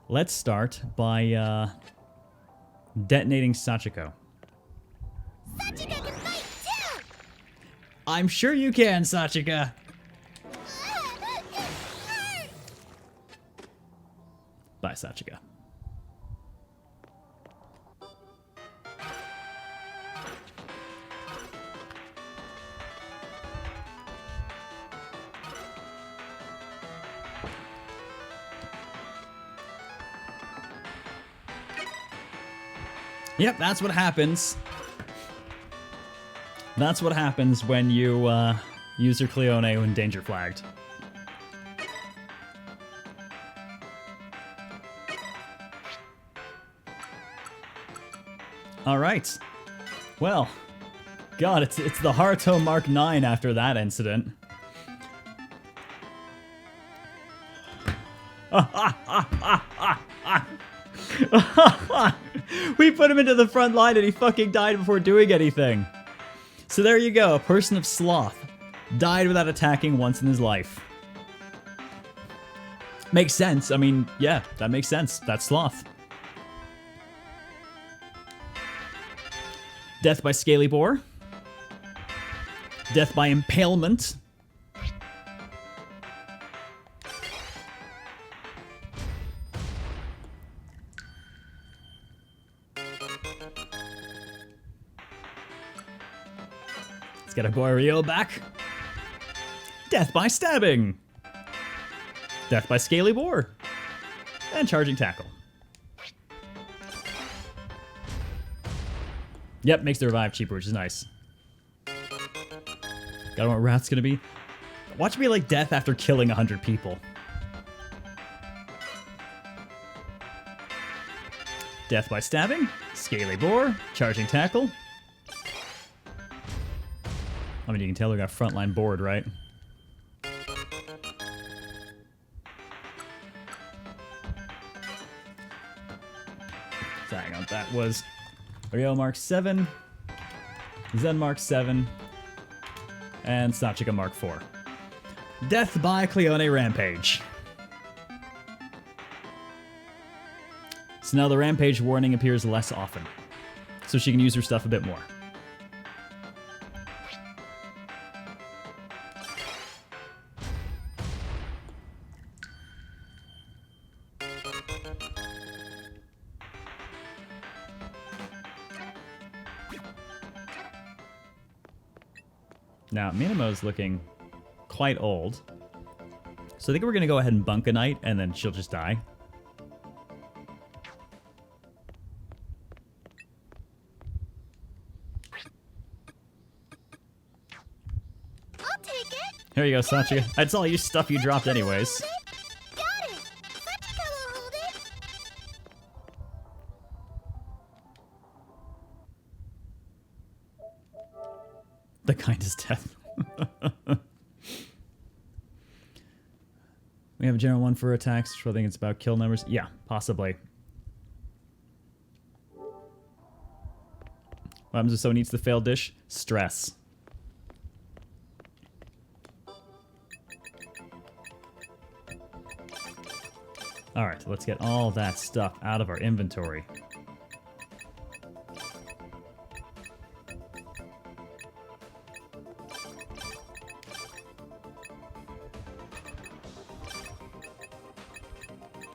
Let's start by detonating Sachiko. Sachika can fight too! I'm sure you can, Sachika. It hurts! Bye, Sachika. Yep, that's what happens. That's what happens when you use your Cleone when danger flagged. All right. Well, God, it's the Haruto Mark 9 after that incident. We put him into the front line and he fucking died before doing anything. So there you go, a person of sloth. Died without attacking once in his life. Makes sense. I mean, yeah, that makes sense. That's sloth. Death by scaly boar. Death by impalement. Let's get our boy Ryo back. Death by stabbing. Death by scaly boar. And charging tackle. Yep, makes the revive cheaper, which is nice. Got know what Wrath's gonna be. Watch me like death after killing 100 people. Death by stabbing, scaly boar, charging tackle. I mean, you can tell we got frontline board, right? So hang on, that was Ryo Mark 7, Zen Mark 7, and Sachika Mark 4. Death by Cleone Rampage. So now the Rampage warning appears less often, so she can use her stuff a bit more. Now, Minamo's looking quite old. So I think we're going to go ahead and bunk a night, and then she'll just die. I'll take it! Here you go, Sachika. That's all you stuff you dropped anyways. Got it! Sachika will hold it! The kindest death. We have a general one for attacks, which I think it's about kill numbers. Yeah, possibly. What happens if someone eats the failed dish? Stress. Alright, let's get all that stuff out of our inventory.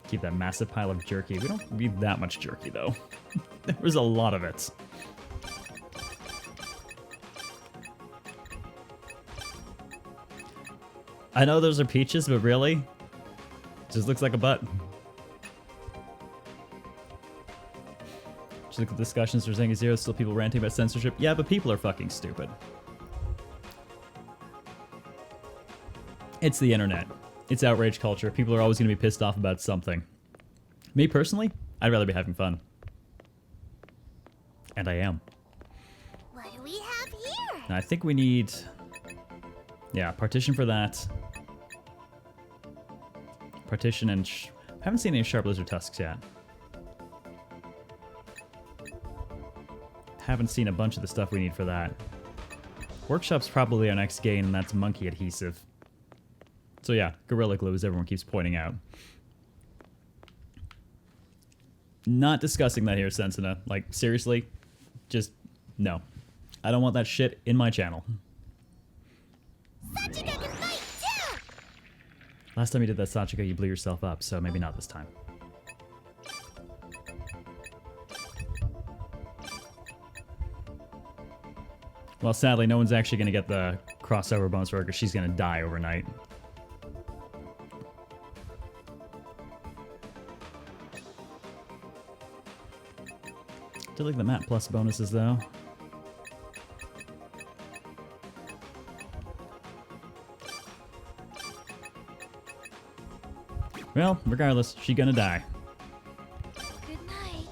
Keep that massive pile of jerky. We don't need that much jerky, though. There was a lot of it. I know those are peaches, but really? It just looks like a butt. Just look at the discussions for Zanki Zero, still people ranting about censorship. Yeah, but people are fucking stupid. It's the internet. It's outrage culture. People are always going to be pissed off about something. Me personally, I'd rather be having fun. And I am. What do we have here? Now, I think we need... Yeah, partition for that. Partition and... haven't seen any Sharp Lizard Tusks yet. Haven't seen a bunch of the stuff we need for that. Workshop's probably our next gain, and that's monkey adhesive. So yeah, Gorilla Glue, as everyone keeps pointing out. Not discussing that here, Sensina. Like, seriously, just no. I don't want that shit in my channel. Sachika can fight too! Last time you did that, Sachika, you blew yourself up, so maybe not this time. Well, sadly, no one's actually going to get the crossover bonus for her because she's going to die overnight. Do like the map plus bonuses, though. Well, regardless, she's gonna die. Good night.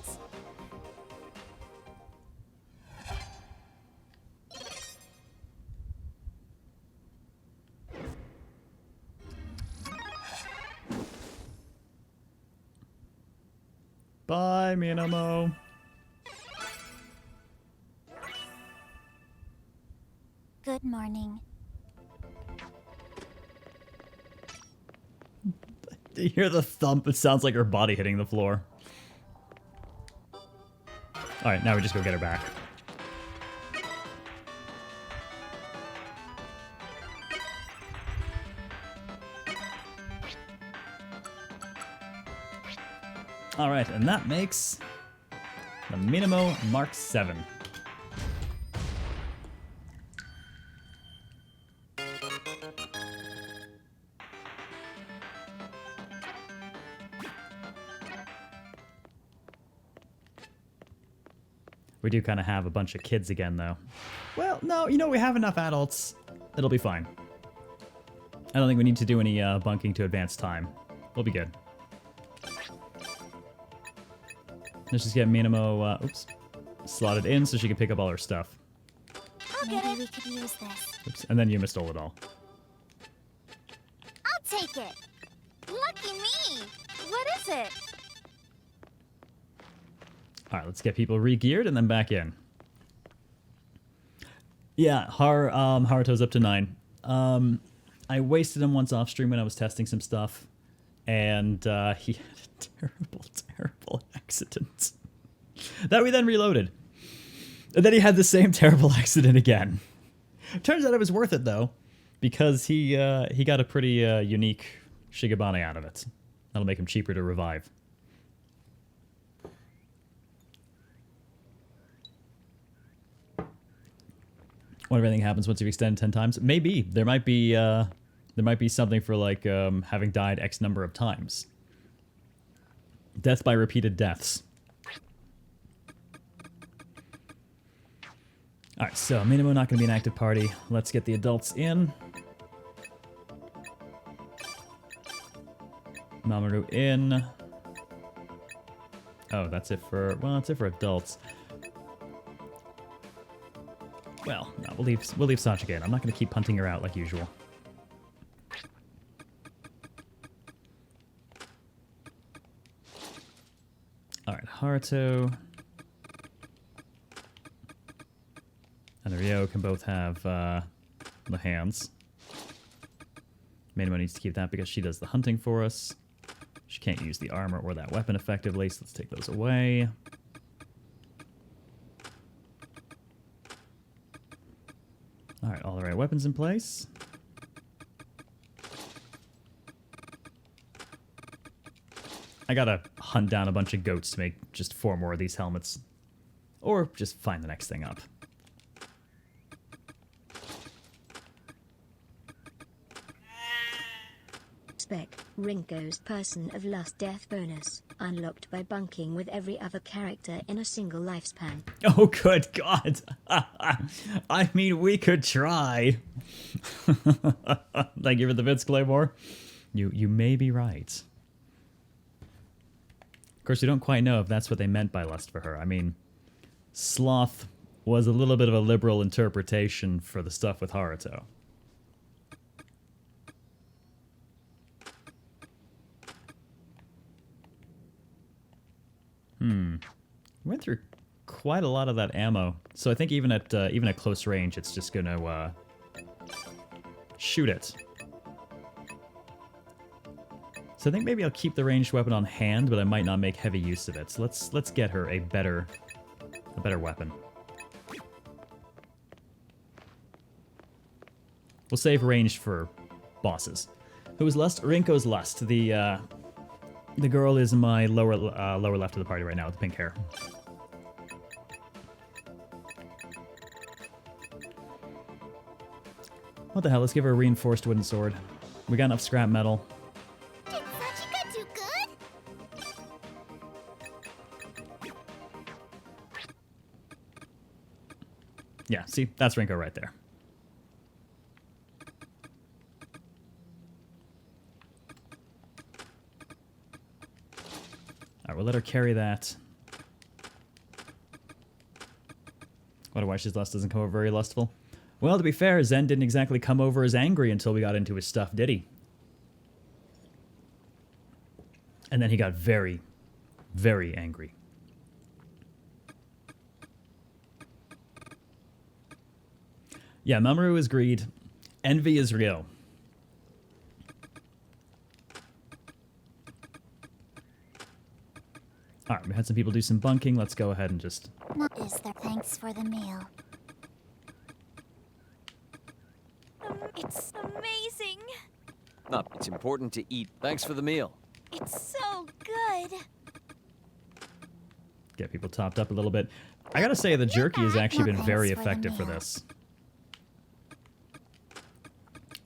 Bye, Minamo. Good morning. You hear the thump? It sounds like her body hitting the floor. Alright, now we just go get her back. Alright, and that makes the Minamo Mark 7. We do kind of have a bunch of kids again, though. Well, no, you know, we have enough adults. It'll be fine. I don't think we need to do any bunking to advance time. We'll be good. Let's just get Minamo, oops, slotted in so she can pick up all her stuff. Maybe we could use this. Oops, and then Yuma stole it all. I'll take it. Lucky me. What is it? Alright, let's get people re-geared and then back in. Yeah, Haruto's up to 9. I wasted him once off stream when I was testing some stuff. And he had a terrible, terrible accident. That we then reloaded. And then he had the same terrible accident again. Turns out it was worth it, though. Because he got a pretty unique Shigabane out of it. That'll make him cheaper to revive. What if anything happens once you extend 10 times? Maybe. There might be something for, like, having died X number of times. Death by repeated deaths. Alright, so Minamo not going to be an active party. Let's get the adults in. Mamoru in. Oh, that's it for... Well, that's it for adults. Well, no, we'll leave Sachika in. I'm not going to keep punting her out like usual. Alright, Haruto and Ryo can both have the hands. Minamo needs to keep that because she does the hunting for us. She can't use the armor or that weapon effectively, so let's take those away. Alright, all the right weapons in place. I gotta hunt down a bunch of goats to make just 4 more of these helmets. Or just find the next thing up. Spec, Rinko's Person of Lust Death bonus, unlocked by bunking with every other character in a single lifespan. Oh, good God. I mean, we could try. Thank you for the bits, Claymore. You may be right. Of course, we don't quite know if that's what they meant by lust for her. I mean, sloth was a little bit of a liberal interpretation for the stuff with Haruto. Went through quite a lot of that ammo, so I think even at close range, it's just gonna shoot it. So I think maybe I'll keep the ranged weapon on hand, but I might not make heavy use of it. So let's get her a better weapon. We'll save ranged for bosses. Who is Lust? Rinko's Lust. The girl is my lower left of the party right now with the pink hair. What the hell? Let's give her a reinforced wooden sword. We got enough scrap metal. Did Sachika do good? Yeah, see? That's Rinko right there. Alright, we'll let her carry that. Wonder why she's lust doesn't come over very lustful. Well, to be fair, Zen didn't exactly come over as angry until we got into his stuff, did he? And then he got very, very angry. Yeah, Mamoru is greed. Envy is real. Alright, we had some people do some bunking. Let's go ahead and just... Is there thanks for the meal? It's amazing. It's important to eat. Thanks for the meal. It's so good. get people topped up a little bit. I gotta say, the jerky has actually been very effective for this.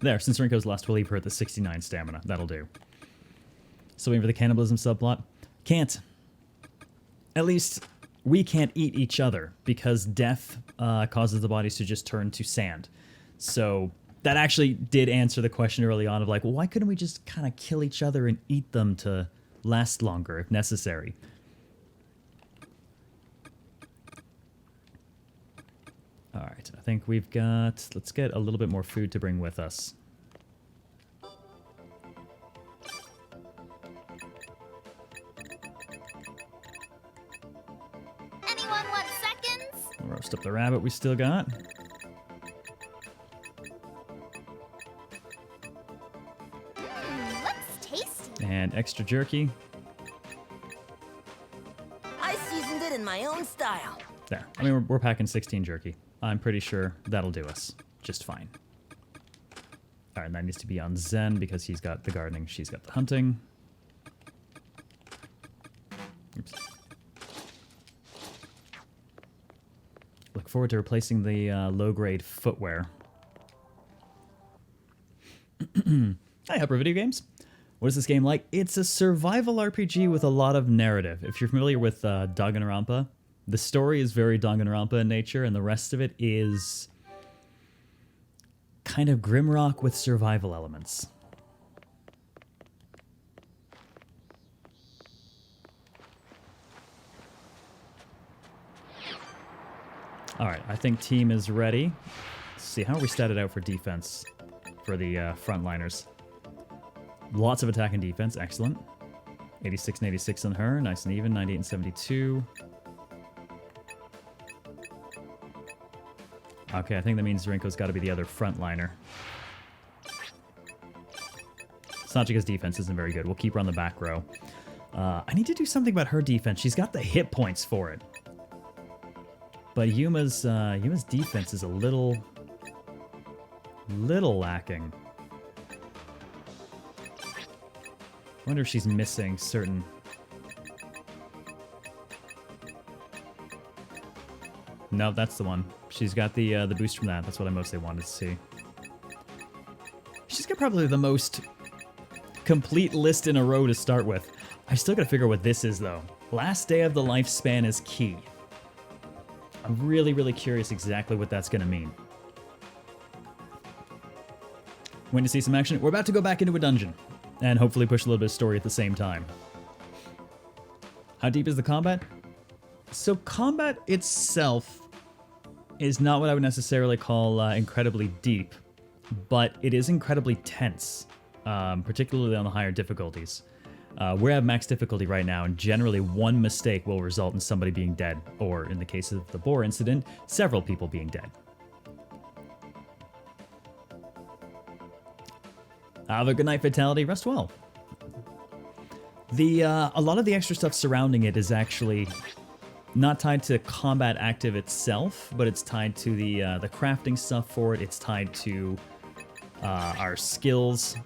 There, since Rinko's lost, we'll leave her at the 69 stamina. That'll do. So waiting for the cannibalism subplot. Can't. At least, we can't eat each other, because death causes the bodies to just turn to sand. So that actually did answer the question early on of like, well, why couldn't we just kind of kill each other and eat them to last longer if necessary? All right, I think we've got... Let's get a little bit more food to bring with us. Anyone want seconds? Roast up the rabbit we still got. Looks tasty. And extra jerky. I seasoned it in my own style. There. I mean, we're packing 16 jerky. I'm pretty sure that'll do us just fine. All right, and that needs to be on Zen because he's got the gardening, she's got the hunting. Oops. Look forward to replacing the low-grade footwear. Hi, Upper Video Games. What is this game like? It's a survival RPG with a lot of narrative. If you're familiar with Danganronpa, the story is very Danganronpa in nature, and the rest of it is kind of Grimrock with survival elements. All right, I think team is ready. Let's see, how are we statted out for defense for the frontliners? Lots of attack and defense, excellent. 86 and 86 on her, nice and even, 98 and 72. Okay, I think that means Rinko's got to be the other frontliner. Sachika's defense isn't very good. We'll keep her on the back row. I need to do something about her defense. She's got the hit points for it. But Yuma's defense is a little lacking. I wonder if she's missing certain... No, that's the one. She's got the boost from that. That's what I mostly wanted to see. She's got probably the most complete list in a row to start with. I still gotta figure out what this is, though. Last day of the lifespan is key. I'm really, really curious exactly what that's gonna mean. When to see some action? We're about to go back into a dungeon. And hopefully push a little bit of story at the same time. How deep is the combat? So combat itself is not what I would necessarily call incredibly deep, but it is incredibly tense, particularly on the higher difficulties. We're at max difficulty right now, and generally one mistake will result in somebody being dead, or in the case of the boar incident, several people being dead. Have a good night, Fatality. Rest well. A lot of the extra stuff surrounding it is actually not tied to combat active itself, but it's tied to the crafting stuff for it. It's tied to our skills.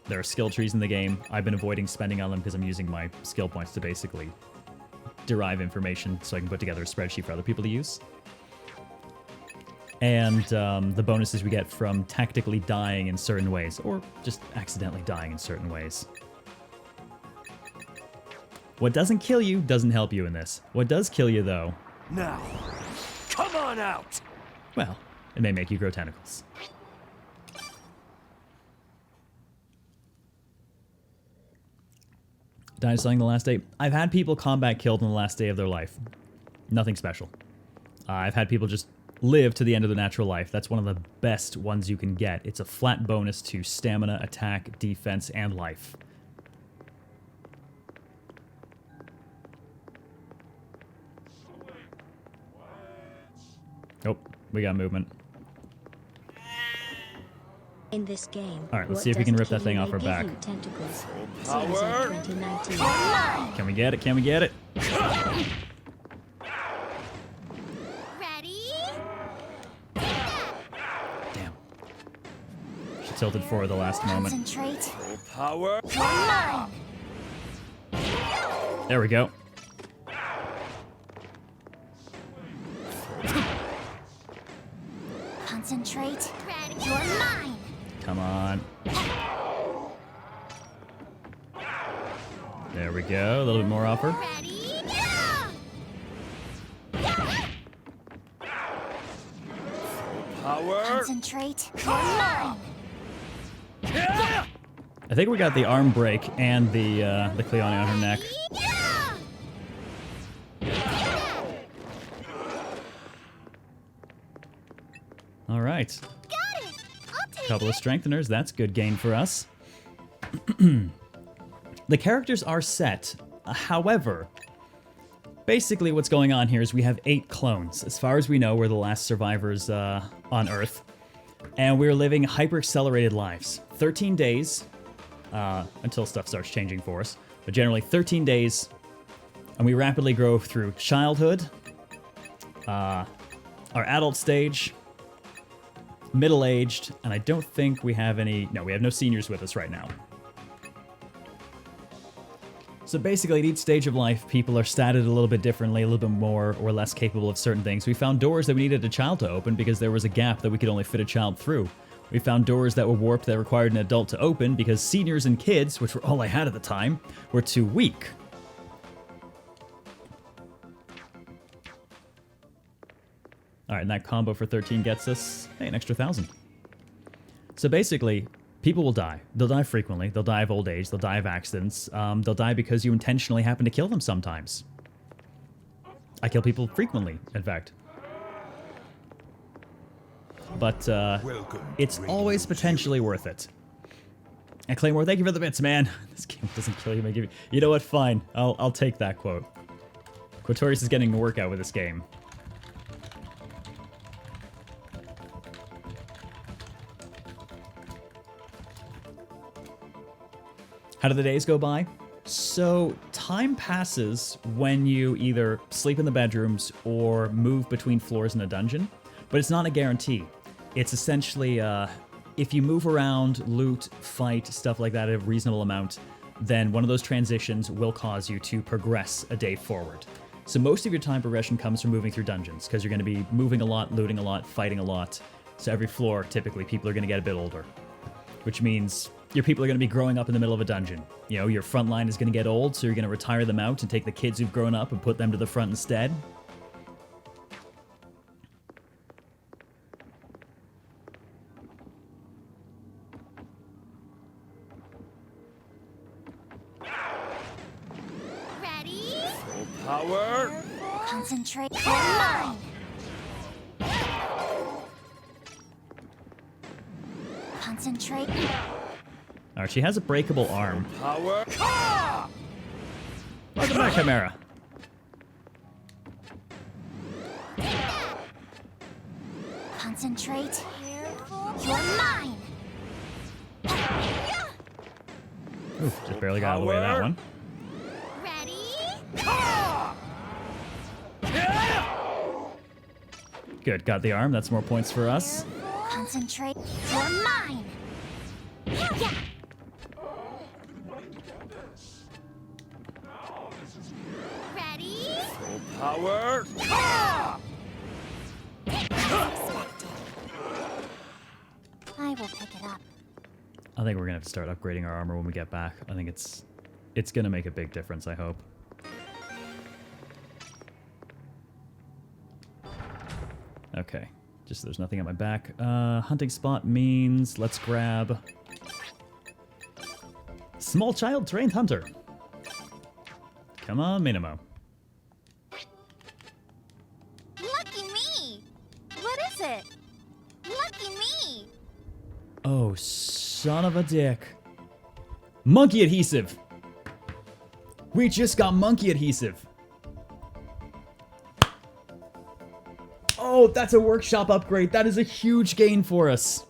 There are skill trees in the game. I've been avoiding spending on them because I'm using my skill points to basically derive information so I can put together a spreadsheet for other people to use. And the bonuses we get from tactically dying in certain ways, or just accidentally dying in certain ways. What doesn't kill you doesn't help you in this. What does kill you, though... Now, come on out! Well, it may make you grow tentacles. Died selling the last day. I've had people combat killed on the last day of their life. Nothing special. I've had people just live to the end of the natural life. That's one of the best ones you can get. It's a flat bonus to stamina, attack, defense, and life. Oh, we got movement. In this game, all right, let's see if we can rip that thing off her back. Power! Can we get it? Can we get it? Ready? Damn. She tilted forward the last moment. Concentrate. Power! There we go. Concentrate. Ready? You're mine. Come on. There we go. A little bit more off her. Ready? Power! Concentrate. You're mine. I think we got the arm break and the Cleone on her neck. All right. Got it. I'll take Couple of it. strengtheners. That's good gain for us. The characters are set. However, basically what's going on here is we have 8 clones. As far as we know, we're the last survivors on Earth. And we're living hyper-accelerated lives. 13 days, until stuff starts changing for us. But generally 13 days, and we rapidly grow through childhood, our adult stage, middle-aged, and I don't think we have any... No, we have no seniors with us right now. So basically, at each stage of life, people are statted a little bit differently, a little bit more or less capable of certain things. We found doors that we needed a child to open because there was a gap that we could only fit a child through. We found doors that were warped that required an adult to open because seniors and kids, which were all I had at the time, were too weak. Alright, and that combo for 13 gets us, hey, an extra 1,000. So basically, people will die. They'll die frequently. They'll die of old age. They'll die of accidents. They'll die because you intentionally happen to kill them sometimes. I kill people frequently, in fact. But it's always potentially worth it. And Claymore, thank you for the bits, man. This game doesn't kill you, may give you... You know what? Fine. I'll take that quote. Quatorius is getting a workout with this game. How do the days go by? So, time passes when you either sleep in the bedrooms or move between floors in a dungeon, but it's not a guarantee. It's essentially, if you move around, loot, fight, stuff like that at a reasonable amount, then one of those transitions will cause you to progress a day forward. So most of your time progression comes from moving through dungeons, because you're going to be moving a lot, looting a lot, fighting a lot. So every floor, typically, people are going to get a bit older, which means your people are going to be growing up in the middle of a dungeon. You know, your front line is going to get old, so you're going to retire them out and take the kids who've grown up and put them to the front instead. Ready? Power! Concentrate. You're mine. Concentrate. Alright, she has a breakable arm. Power! Welcome back, Chimera. Concentrate. Careful. You're mine. Oof, just barely got out of the way of that one. Good, got the arm. That's more points for us. Concentrate. You're mine. Hell yeah. Ready? Full power. I will pick it up. I think we're gonna have to start upgrading our armor when we get back. I think it's gonna make a big difference, I hope. Okay, just so there's nothing on my back. Hunting spot means let's grab small child trained hunter. Come on, Minimo. Lucky me. What is it? Lucky me. Oh, son of a dick. Monkey adhesive. We just got monkey adhesive. Oh, that's a workshop upgrade. That is a huge gain for us.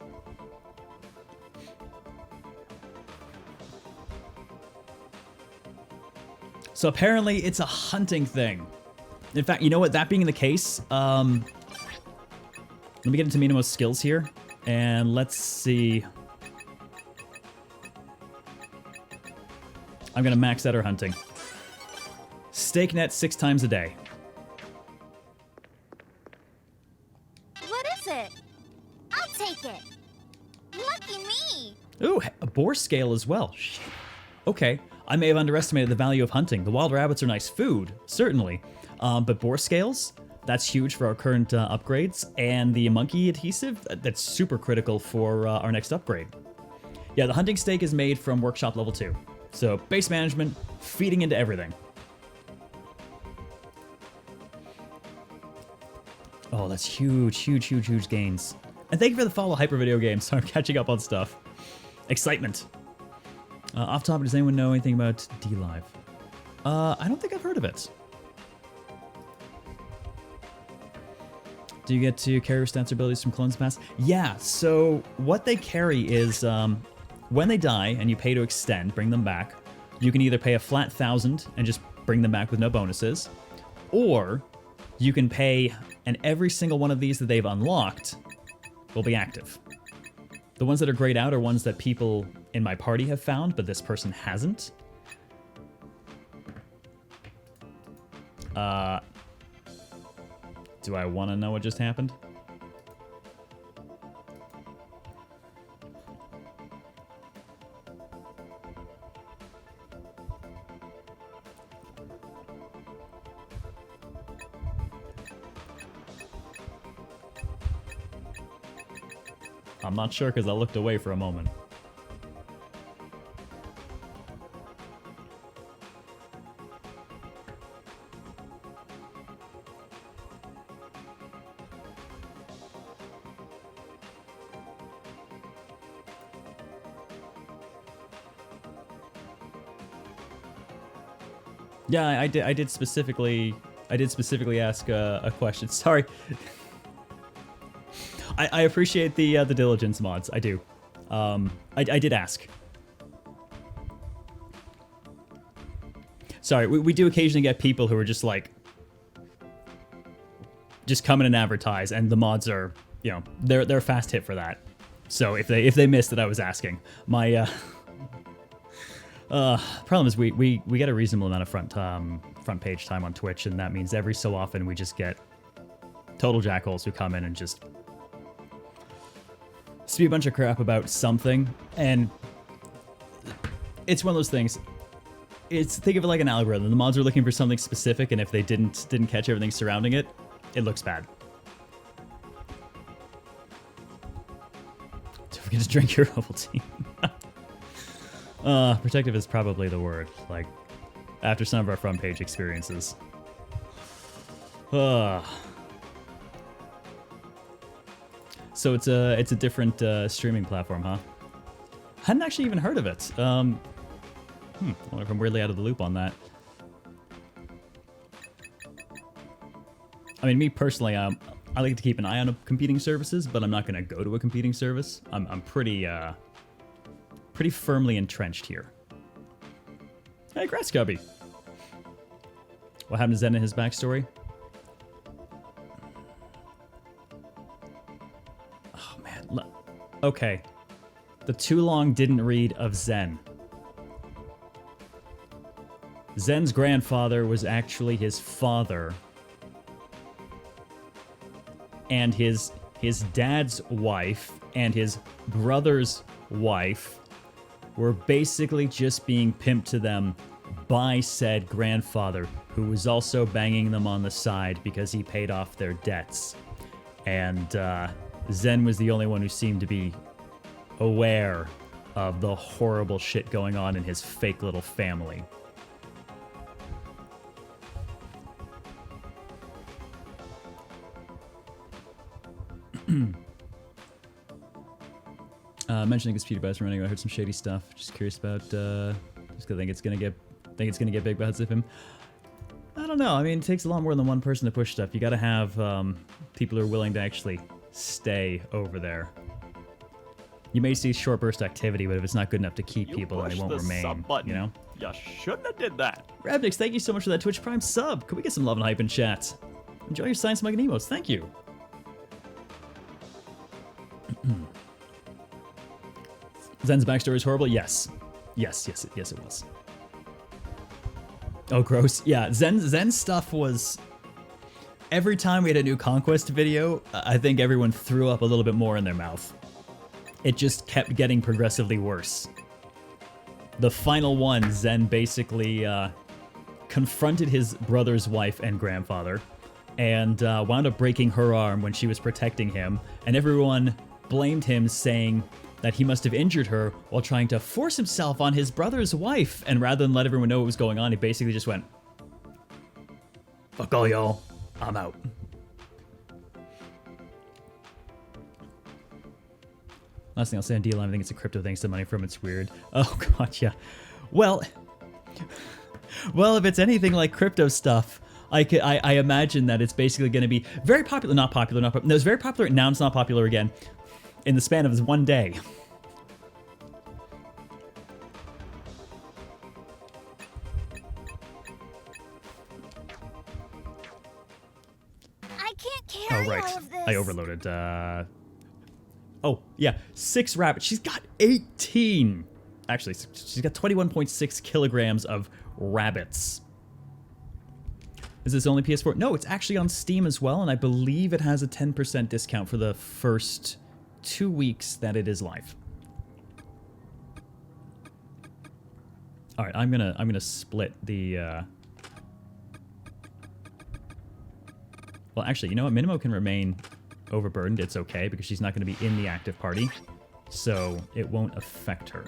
So apparently it's a hunting thing. In fact, you know what? That being the case, let me get into Minimo's skills here, and let's see. I'm gonna max out our hunting. Stake net 6 times a day. What is it? I'll take it. Lucky me. Ooh, a boar scale as well. Shit. Okay, I may have underestimated the value of hunting. The wild rabbits are nice food, certainly. But boar scales, that's huge for our current upgrades. And the monkey adhesive, that's super critical for our next upgrade. Yeah, the hunting stake is made from workshop level 2. So base management, feeding into everything. Oh, that's huge, huge, huge, huge gains. And thank you for the follow, Hyper Video Games. So I'm catching up on stuff. Excitement. Off topic, does anyone know anything about D-Live? I don't think I've heard of it. Do you get to carry stats or abilities from clones pass? Yeah, so what they carry is when they die and you pay to extend, bring them back, you can either pay a flat 1,000 and just bring them back with no bonuses, or you can pay and every single one of these that they've unlocked will be active. The ones that are grayed out are ones that people in my party have found, but this person hasn't. Do I want to know what just happened? I'm not sure because I looked away for a moment. Yeah, I did specifically ask a question. Sorry. I appreciate the diligence mods. I do. I did ask. Sorry, we do occasionally get people who are just like, just come in and advertise, and the mods are, you know, they're a fast hit for that. So if they missed that I was asking, my problem is we get a reasonable amount of front page time on Twitch, and that means every so often we just get total jackholes who come in and just spew a bunch of crap about something, and it's one of those things. Think of it like an algorithm. The mods are looking for something specific, and if they didn't catch everything surrounding it, it looks bad. Don't forget to drink your Ovaltine. Protective is probably the word. Like, after some of our front page experiences. So it's a different streaming platform, huh? Hadn't actually even heard of it. I wonder if I'm weirdly out of the loop on that. I mean, me personally, I like to keep an eye on competing services, but I'm not going to go to a competing service. I'm pretty firmly entrenched here. Hey, Grass Cubby. What happened to Zen and his backstory? Okay. The too long didn't read of Zen. Zen's grandfather was actually his father. And his dad's wife and his brother's wife were basically just being pimped to them by said grandfather, who was also banging them on the side because he paid off their debts. And Zen was the only one who seemed to be aware of the horrible shit going on in his fake little family. Mentioning his PewDiePie's running, I heard some shady stuff. Just curious about. Just think it's gonna get big because of him. I don't know. I mean, it takes a lot more than one person to push stuff. You got to have people who are willing to actually stay over there. You may see short burst activity, but if it's not good enough to keep people, then they won't remain. You know. You shouldn't have did that. Ravnix, thank you so much for that Twitch Prime sub. Could we get some love and hype in chat? Enjoy your science mug and emotes. Thank you. Zen's backstory is horrible? Yes. Yes, it was. Oh, gross. Yeah, Zen's stuff was... Every time we had a new Conquest video, I think everyone threw up a little bit more in their mouth. It just kept getting progressively worse. The final one, Zen basically confronted his brother's wife and grandfather, and wound up breaking her arm when she was protecting him, and everyone blamed him, saying that he must have injured her while trying to force himself on his brother's wife, and rather than let everyone know what was going on, he basically just went, "Fuck all y'all, I'm out." Last thing I'll say on DLM, I think it's a crypto thing, some money from it's weird. Oh god, yeah. Well, if it's anything like crypto stuff, I imagine that it's basically going to be very popular, not popular, no, it's very popular, now it's not popular again, in the span of one day. I can't carry Oh, right. all of this. I overloaded. Oh, yeah. 6 rabbits. She's got 18. Actually, she's got 21.6 kilograms of rabbits. Is this only PS4? No, it's actually on Steam as well, and I believe it has a 10% discount for the first 2 weeks that it is live. All right, I'm gonna split the. Well, actually, you know what? Minimo can remain overburdened. It's okay because she's not going to be in the active party, so it won't affect her.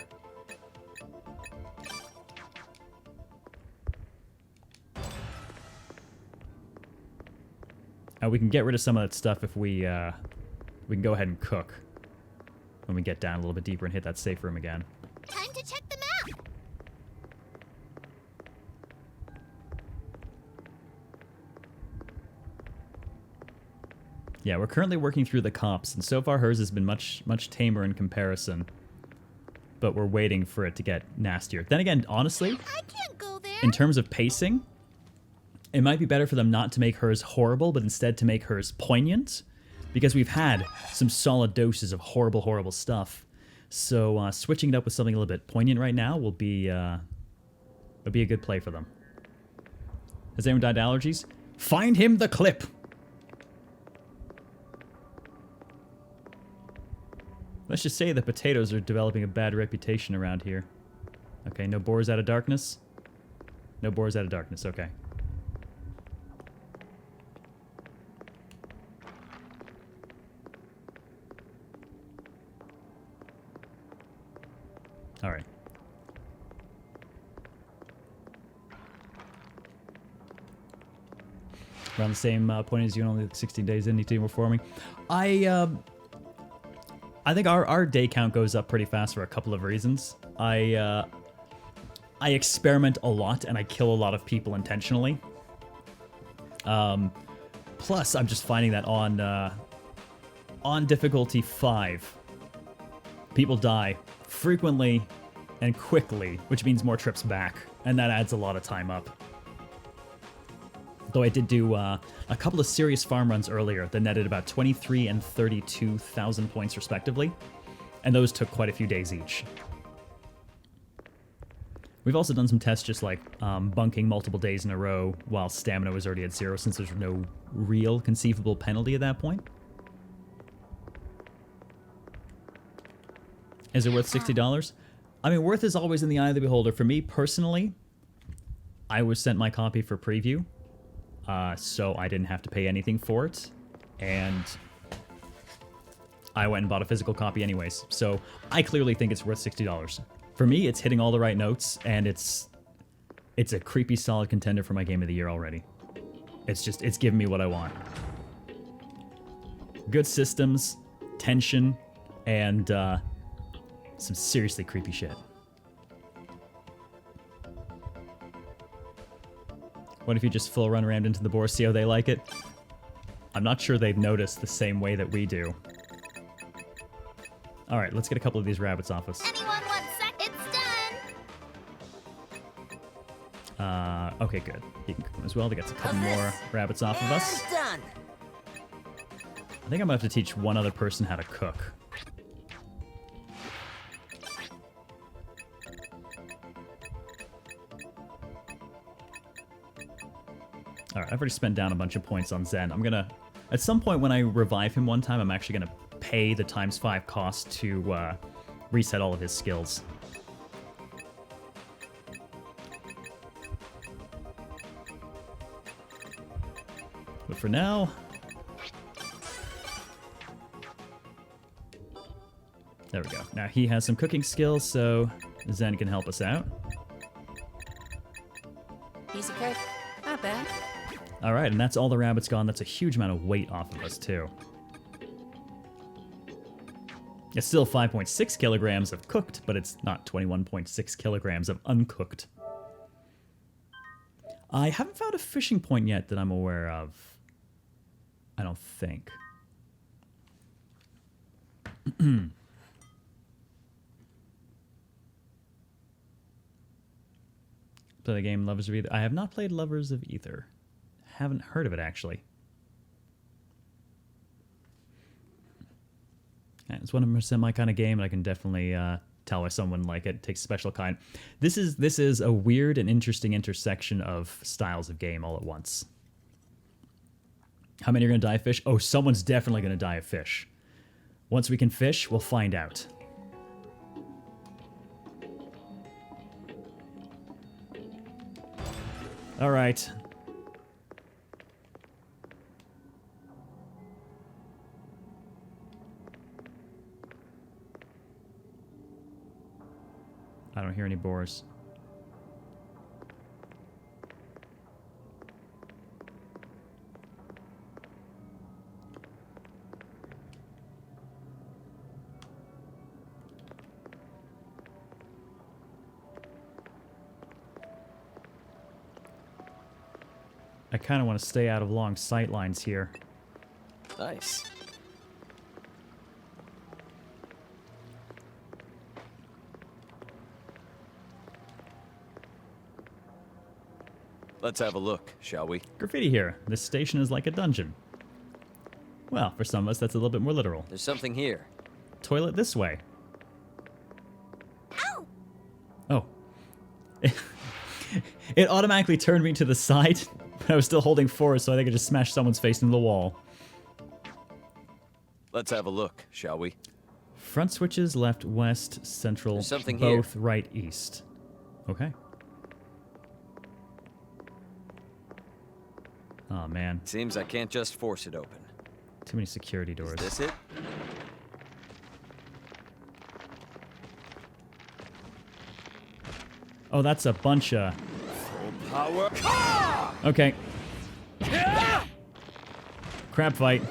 We can get rid of some of that stuff if we can go ahead and cook when we get down a little bit deeper and hit that safe room again. Time to check the map. Yeah, we're currently working through the cops, and so far hers has been much tamer in comparison. But we're waiting for it to get nastier. Then again, honestly, I can't go there. in terms of pacing, it might be better for them not to make hers horrible, but instead to make hers poignant, because we've had some solid doses of horrible stuff. So switching it up with something a little bit poignant right now will be a good play for them. Has anyone died of allergies? Find him the clip. Let's just say the potatoes are developing a bad reputation around here. Okay, no boars out of darkness. No boars out of darkness, okay. Alright. Around the same point as you, only 16 days in, need to do more farming. I think our day count goes up pretty fast for a couple of reasons. I experiment a lot and I kill a lot of people intentionally. Plus, I'm just finding that on difficulty 5, people die frequently and quickly, which means more trips back, and that adds a lot of time up. Though I did do a couple of serious farm runs earlier that netted about 23 and 32,000 points respectively. And those took quite a few days each. We've also done some tests just like bunking multiple days in a row while stamina was already at 0 since there's no real conceivable penalty at that point. Is it worth $60? I mean, worth is always in the eye of the beholder. For me, personally, I was sent my copy for preview, so I didn't have to pay anything for it, and I went and bought a physical copy anyways, so I clearly think it's worth $60. For me, it's hitting all the right notes, and it's a creepy, solid contender for my Game of the Year already. It's giving me what I want. Good systems, tension, and some seriously creepy shit. What if you just full run around into the boar, see how they like it? I'm not sure they've noticed the same way that we do. Alright, let's get a couple of these rabbits off us. Anyone want sec? It's done. Okay, good. He can cook them as well to get a couple How's more this? rabbits off of us. And done. I think I'm gonna have to teach one other person how to cook. Alright, I've already spent down a bunch of points on Zen. I'm gonna... At some point when I revive him one time, I'm actually gonna pay the ×5 cost to reset all of his skills. But for now... There we go. Now he has some cooking skills, so Zen can help us out. Piece of cake. Not bad. Alright, and that's all the rabbits gone. That's a huge amount of weight off of us, too. It's still 5.6 kilograms of cooked, but it's not 21.6 kilograms of uncooked. I haven't found a fishing point yet that I'm aware of. I don't think. Play the game Lovers of Ether. I have not played Lovers of Ether. Haven't heard of it, actually. Yeah, it's one of them semi kind of game, and I can definitely tell why someone like it. It takes a special kind. This is a weird and interesting intersection of styles of game all at once. How many are going to die of fish? Oh, someone's definitely going to die of fish. Once we can fish, we'll find out. All right. I don't hear any boars. I kind of want to stay out of long sight lines here. Nice. Let's have a look, shall we? Graffiti here. This station is like a dungeon. Well, for some of us, that's a little bit more literal. There's something here. Toilet this way. Ow! Oh. It automatically turned me to the side, but I was still holding forward, so I think I just smashed someone's face into the wall. Let's have a look, shall we? Front switches, left, west, central, There's something both here. right, east. Okay. Oh, man. Seems I can't just force it open. Too many security doors. Is this it? Oh, that's a bunch of... Power. Okay. Crab fight.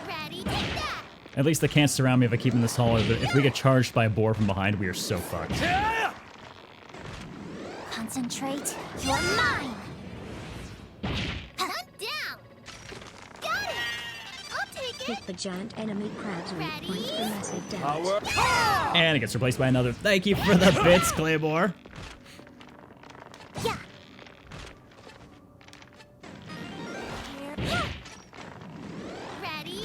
Ready, take that! At least they can't surround me if I keep in this hallway. If we get charged by a boar from behind, we are so fucked. Concentrate. You're mine! Hunt down! Got it! I'll take Hit the giant enemy crab's weak point for massive damage. Power. And it gets replaced by another. Thank you for the bits, Claymore. Yeah. Ready?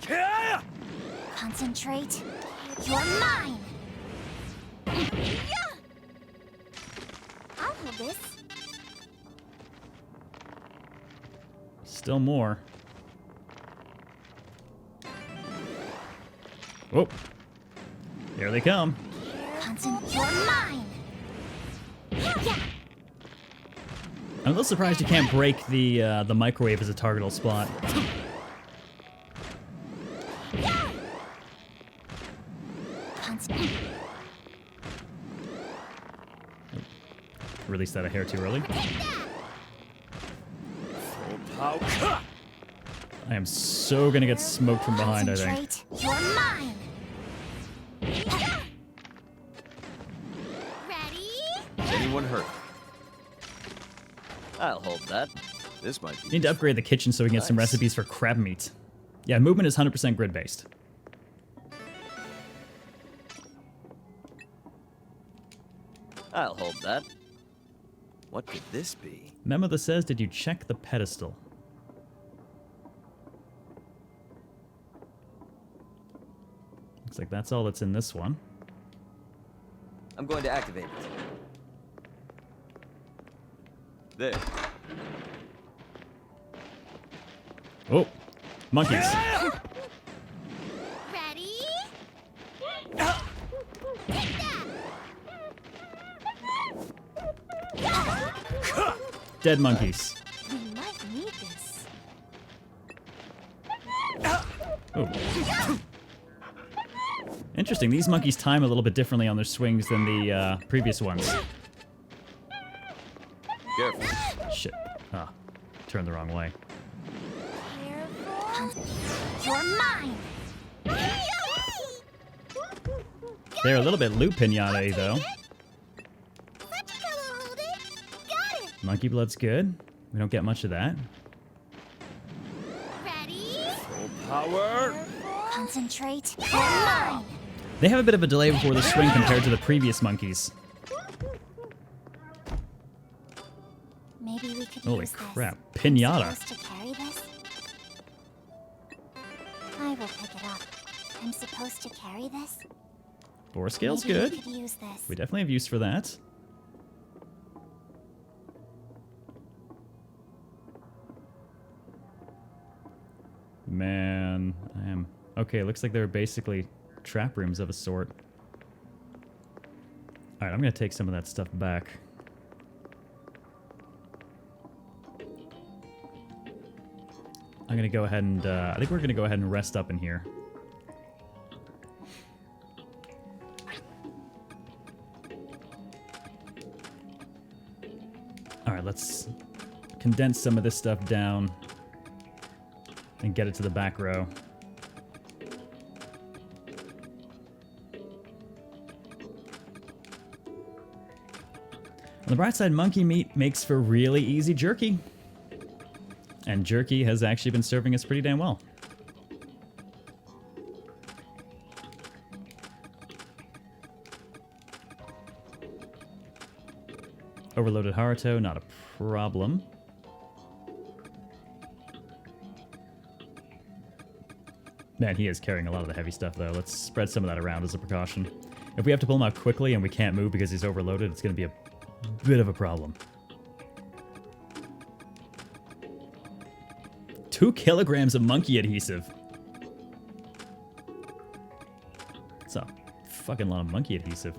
Take that! Concentrate. You're mine. Yeah. I'll hold this. Still more. Oh. Here they come. Concentrate. You're mine. Yeah. I'm a little surprised you can't break the microwave as a targetable spot. Concentrate. Released that a hair too early. Power. I am so gonna get smoked from behind, I think. Concentrate. You're mine. Ready? Is anyone hurt? I'll hold that. This might be. Need to upgrade the kitchen so we can get some Nice. recipes for crab meat. Yeah, movement is 100% grid-based. I'll hold that. What could this be? Memo that says, did you check the pedestal? Looks like that's all that's in this one. I'm going to activate it. There. Oh, monkeys. Ready? Take that! Dead monkeys. We might need this. Oh. Interesting, these monkeys time a little bit differently on their swings than the previous ones. Careful. Shit. Ah, turned the wrong way. Careful. You're mine. They're a little bit loop pinata though. Got it. Monkey blood's good. We don't get much of that. Ready? Power. Concentrate. You're mine. They have a bit of a delay before the swing compared to the previous monkeys. Maybe we could Holy use crap. this. Pinata. I'm supposed to carry this? I will pick it up. I'm supposed to carry this? Bore scale's Maybe good. we could use this. We definitely have use for that. Man, I am... Okay, looks like they're basically trap rooms of a sort. Alright, I'm gonna take some of that stuff back. I'm gonna go ahead and, I think we're gonna go ahead and rest up in here. Alright, let's condense some of this stuff down and get it to the back row. On the bright side, monkey meat makes for really easy jerky. And jerky has actually been serving us pretty damn well. Overloaded Haruto, not a problem. Man, he is carrying a lot of the heavy stuff, though. Let's spread some of that around as a precaution. If we have to pull him out quickly and we can't move because he's overloaded, it's going to be a bit of a problem. 2 kilograms of monkey adhesive. That's a fucking lot of monkey adhesive.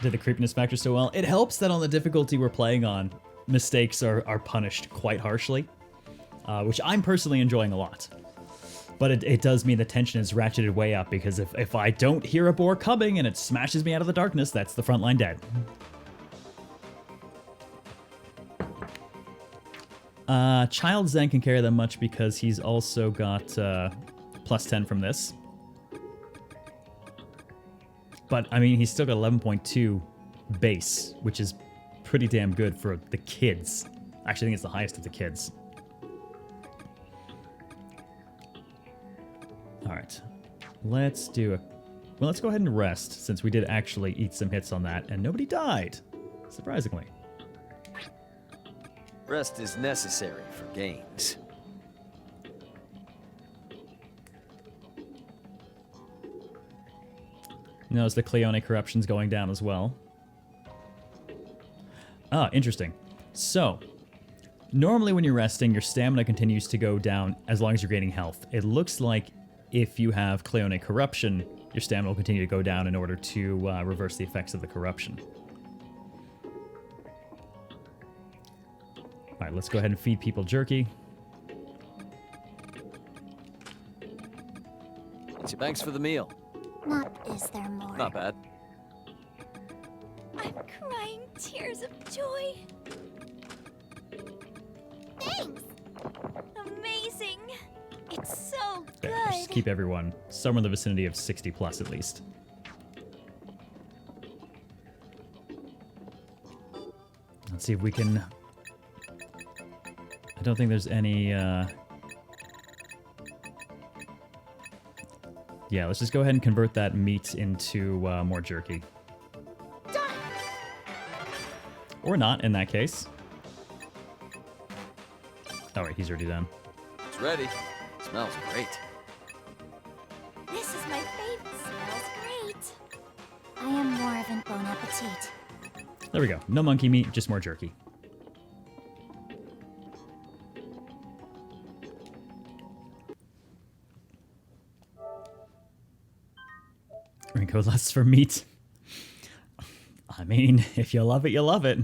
Did the creepiness factor so well? It helps that on the difficulty we're playing on, mistakes are punished quite harshly, which I'm personally enjoying a lot. But it does mean the tension is ratcheted way up, because if I don't hear a boar coming and it smashes me out of the darkness, that's the front line dead. Child Zen can carry them much because he's also got plus 10 from this. But, I mean, he's still got 11.2 base, which is pretty damn good for the kids. Actually, I think it's the highest of the kids. Alright. Let's do a... Well, let's go ahead and rest, since we did actually eat some hits on that, and nobody died. Surprisingly. Rest is necessary for gains. Notice the Cleone corruption's going down as well. Ah, interesting. So, normally when you're resting, your stamina continues to go down as long as you're gaining health. It looks like if you have Cleone corruption, your stamina will continue to go down in order to reverse the effects of the corruption. Alright, let's go ahead and feed people jerky. Thanks for the meal. What is there more? Not bad. I'm crying tears of joy. Thanks! Amazing! It's so good! There, just keep everyone somewhere in the vicinity of 60 plus at least. Let's see if we can... I don't think there's any... Yeah, let's just go ahead and convert that meat into more jerky. Done! Or not, in that case. Oh, wait, he's already done. It's ready. Smells great. This is my favorite. Smells great. I am more of an bon appetit. There we go. No monkey meat, just more jerky. Rinko lusts for meat. I mean, if you love it, you love it.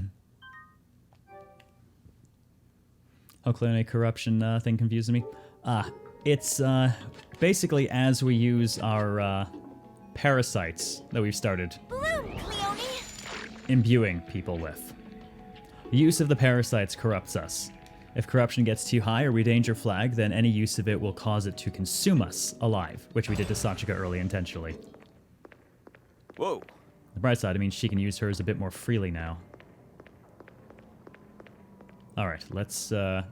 Oh, Cleone corruption thing confuses me. It's basically as we use our parasites that we've started Bloom, Cleone! imbuing people with. Use of the parasites corrupts us. If corruption gets too high or we danger flag, then any use of it will cause it to consume us alive, which we did to Sachika early intentionally. Whoa. The bright side, I mean, she can use hers a bit more freely now. Alright, let's, It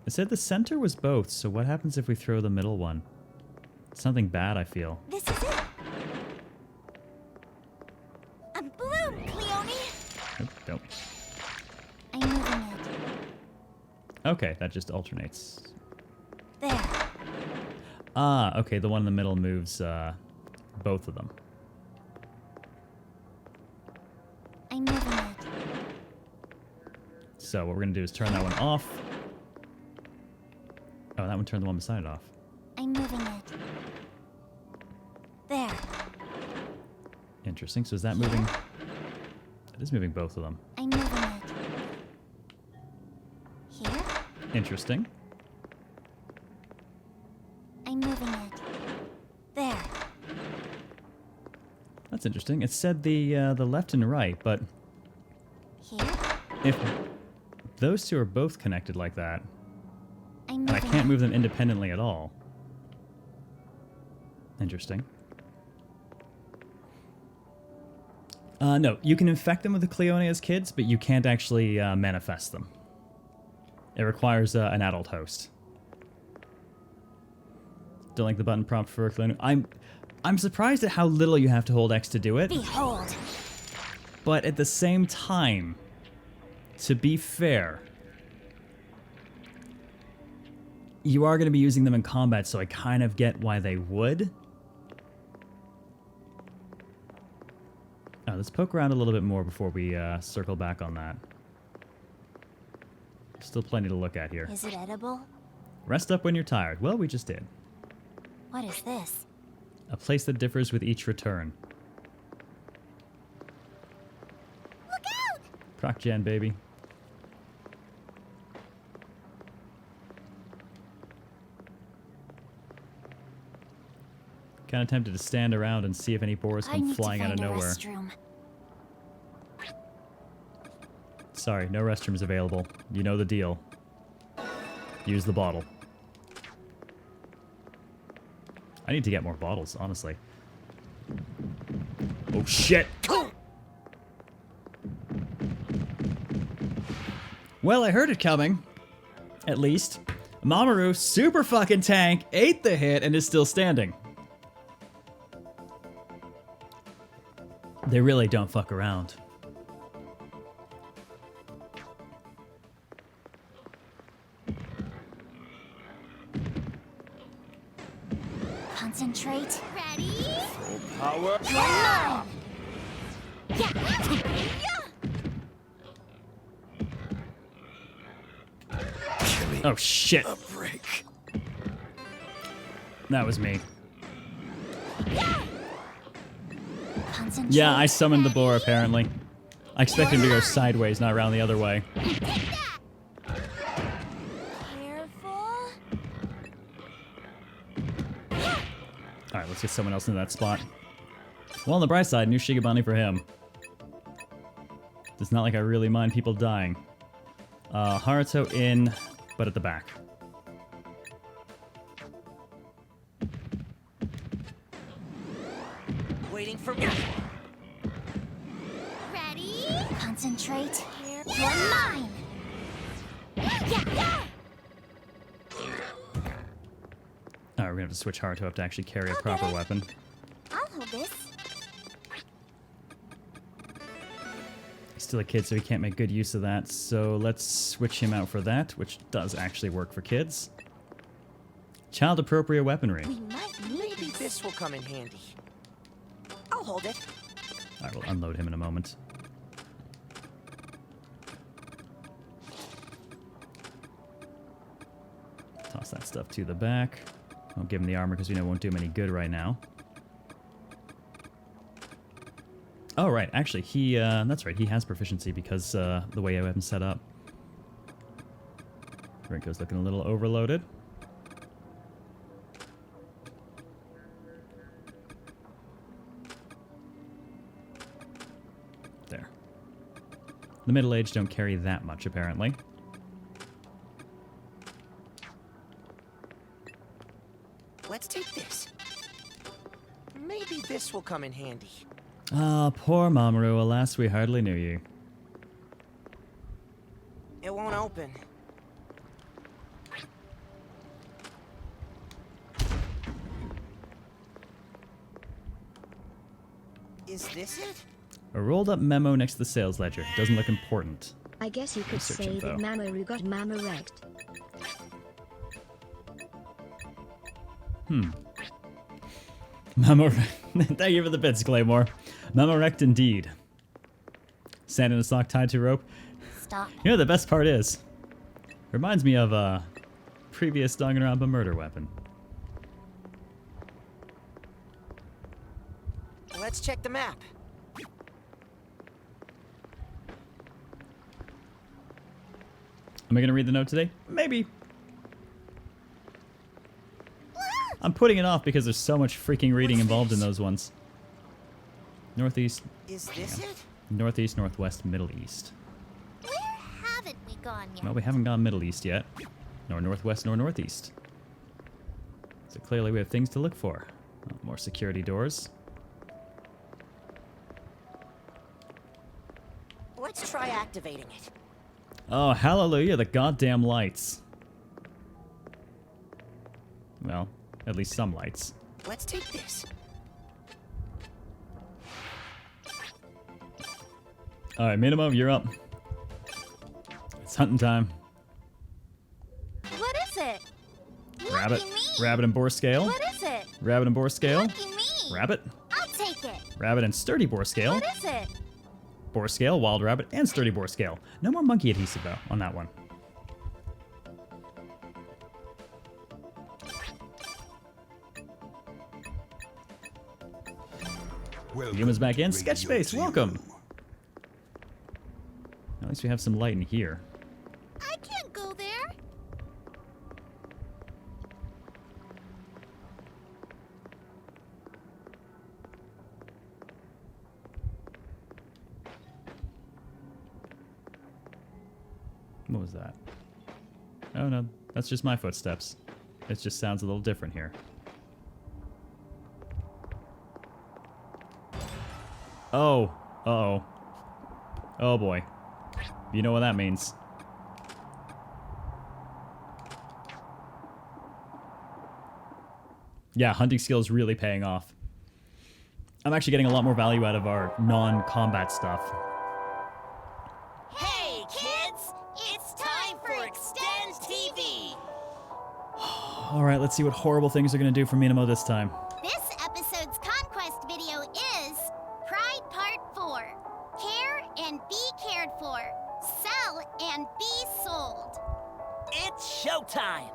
said the center was both, so what happens if we throw the middle one? Something bad, I feel. This is it! A bloom, Cleone! Nope, nope. I'm moving it. Okay, that just alternates. There. Ah, okay, the one in the middle moves, both of them. I'm moving it. So what we're gonna do is turn that one off. Oh, that one turned the one beside it off. I'm moving it. There. Interesting. So is that moving? It is moving both of them. I'm moving it. Here. Interesting. I'm moving it. There. That's interesting. It said the left and right, but Here. if those two are both connected like that, I'm and I moving can't it. move them independently at all. Interesting. No, you can infect them with the Cleone as kids, but you can't actually manifest them. It requires an adult host. Don't like the button prompt for Cleone. I'm surprised at how little you have to hold X to do it. Behold. But at the same time, to be fair, you are going to be using them in combat, so I kind of get why they would. Let's poke around a little bit more before we circle back on that. Still plenty to look at here. Is it edible? Rest up when you're tired. Well, we just did. What is this? A place that differs with each return. Look out! Proc gen, baby. Kind of tempted to stand around and see if any boars I come need flying to out find of a nowhere. restroom. Sorry, no restrooms available. You know the deal. Use the bottle. I need to get more bottles, honestly. Oh shit! Well, I heard it coming. At least. Mamoru, super fucking tank, ate the hit and is still standing. They really don't fuck around. Concentrate. Ready? Full power. Mine. Yeah. Oh shit. A break. That was me. Concentrate. Yeah, I summoned the boar apparently. I expected him to go sideways, not around the other way. Careful. Alright, let's get someone else into that spot. Well, on the bright side, new Shigabani for him. It's not like I really mind people dying. Haruto in, but at the back. Waiting for me. Ready? Concentrate. You're mine. Yeah. Alright, we're gonna have to switch Haruto up to actually carry a proper weapon. I'll hold this. He's still a kid, so he can't make good use of that. So let's switch him out for that, which does actually work for kids. Child-appropriate weaponry. We might need Maybe this will come in handy. I'll hold it. Alright, we'll unload him in a moment. Toss that stuff to the back. Won't give him the armor because we know it won't do him any good right now. Oh, right. Actually, he, that's right. He has proficiency because, the way I have him set up. Rinko's looking a little overloaded. There. The middle-aged don't carry that much, apparently. Let's take this. Maybe this will come in handy. Ah, poor Mamoru. Alas, we hardly knew you. It won't open. Is this it? A rolled-up memo next to the sales ledger. Doesn't look important. I guess you could Research say info. that Mamoru got Mama-wrecked. Mama, thank you for the bits, Claymore. Mama wrecked indeed. Sand in a sock tied to a rope. Stop. You know what the best part is? Reminds me of a previous Danganronpa murder weapon. Let's check the map. Am I gonna read the note today? Maybe. I'm putting it off because there's so much freaking reading What's involved in this? those ones. Northeast, Is this it? northeast, northwest, middle east. Where haven't we gone yet? Well, we haven't gone middle east yet. Nor northwest, nor northeast. So clearly we have things to look for. Oh, more security doors. Let's try activating it. Oh, hallelujah, the goddamn lights. Well, at least some lights. Let's take this. Alright, minimum, you're up. It's hunting time. What is it? Rabbit. Lucky me. Rabbit and boar scale. What is it? Rabbit and boar scale. Lucky me. Rabbit. I'll take it. Rabbit and sturdy boar scale. What is it? Boar scale, wild rabbit, and sturdy boar scale. No more monkey adhesive, though, on that one. Yuma's back in. Sketch Space, welcome! At least we have some light in here. I can't go there. What was that? Oh no, that's just my footsteps. It just sounds a little different here. Oh, uh-oh. Oh boy. You know what that means. Yeah, hunting skill is really paying off. I'm actually getting a lot more value out of our non-combat stuff. Hey, kids! It's time for Extend TV! Alright, let's see what horrible things are going to do for Minamo this time. This episode's conquest video is Pride Part 4. Care and be cared for. Sell and be sold. It's showtime!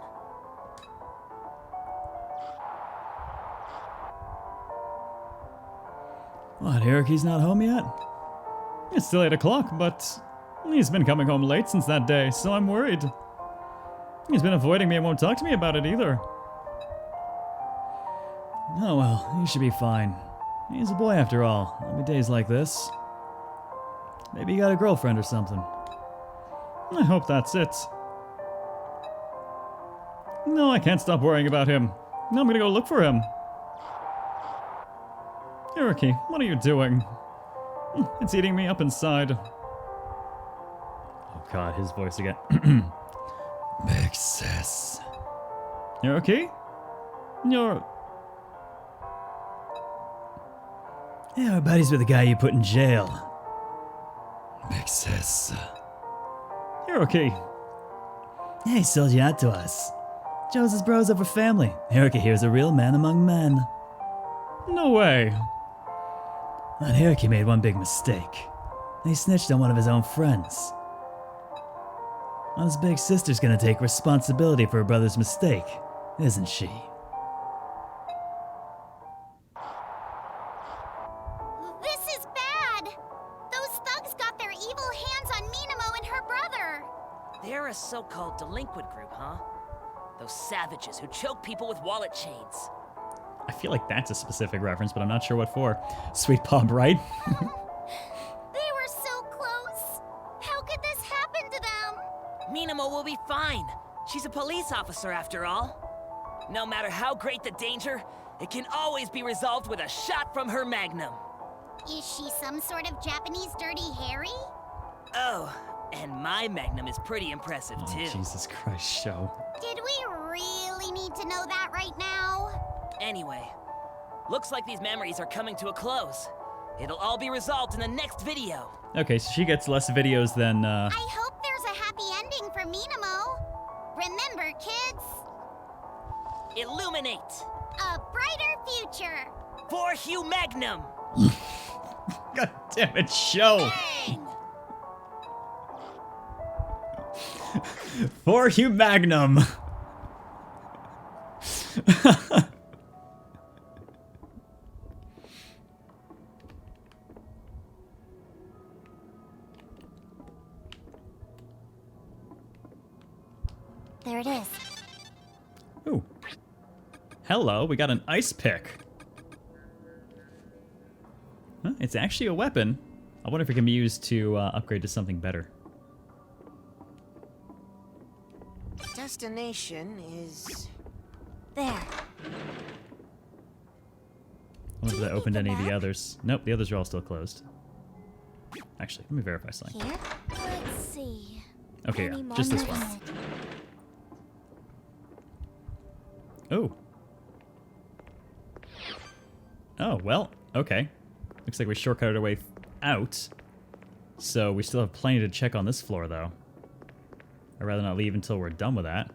What, Hiroki's not home yet? It's still 8 o'clock, but he's been coming home late since that day, so I'm worried. He's been avoiding me and won't talk to me about it either. Oh well, he should be fine. He's a boy after all. There'll be days like this. Maybe he got a girlfriend or something. I hope that's it. No, I can't stop worrying about him. Now I'm gonna go look for him. Hiroki, what are you doing? It's eating me up inside. Oh god, his voice again. Big sis. Hiroki? You're... Yeah, we're buddies with the guy you put in jail. Big sis. Hiroki. Yeah, he sold you out to us. Joe's his bros over family. Hiroki here's a real man among men. No way. But Hiroki made one big mistake. He snitched on one of his own friends. Well, his big sister's gonna take responsibility for her brother's mistake, isn't she? This is bad! Those thugs got their evil hands on Minamo and her brother! They're a so-called delinquent group, huh? Those savages who choke people with wallet chains. I feel like that's a specific reference, but I'm not sure what for. Sweet Bob, right? They were so close! How could this happen to them? Minamo will be fine. She's a police officer after all. No matter how great the danger, it can always be resolved with a shot from her magnum. Is she some sort of Japanese Dirty Harry? Oh, and my magnum is pretty impressive Oh, too. Jesus Christ, show. Did we really need to know that right now? Anyway, looks like these memories are coming to a close. It'll all be resolved in the next video. Okay, so she gets less videos than, I hope there's a happy ending for Minamo. Remember, kids, Illuminate a brighter future. for Hugh Magnum. God damn it, show! Bang! For Hugh Magnum! There it is. Ooh. Hello, we got an ice pick. Huh, it's actually a weapon. I wonder if it can be used to upgrade to something better. Destination is... There. I wonder if that opened any of the others. Nope, the others are all still closed. Actually, let me verify something. Here? Let's see. Okay, Any yeah, more just this notes? one. Oh. Oh, well, okay. Looks like we shortcutted our way out. So we still have plenty to check on this floor, though. I'd rather not leave until we're done with that.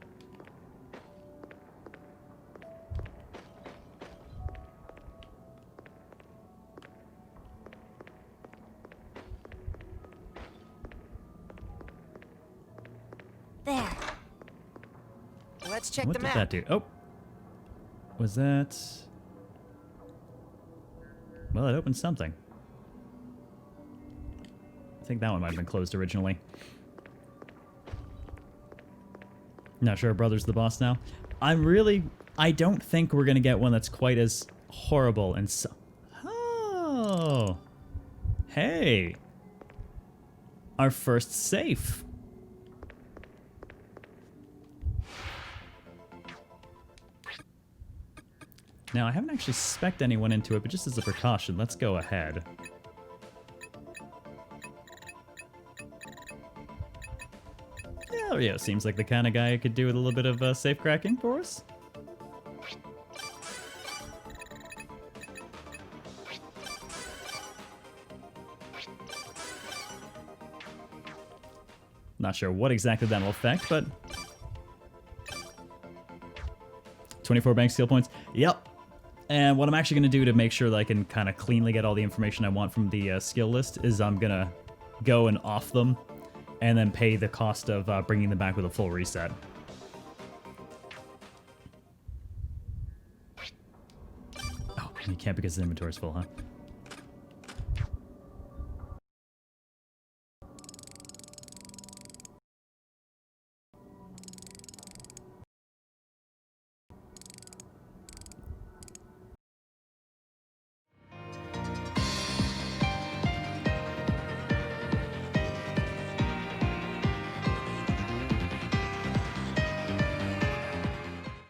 There. Let's check What the did map. that do? Oh. Was that... Well, it opened something. I think that one might have been closed originally. Not sure our brother's the boss now. I don't think we're gonna get one that's quite as horrible and so... Oh! Hey! Our first safe! Now, I haven't actually spec'd anyone into it, but just as a precaution, let's go ahead. Oh yeah, seems like the kind of guy who could do with a little bit of safe cracking for us. Not sure what exactly that'll affect, but 24 bank skill points. Yep. And what I'm actually going to do to make sure that I can kind of cleanly get all the information I want from the skill list is I'm going to go and off them and then pay the cost of bringing them back with a full reset. Oh, you can't because the inventory is full, huh?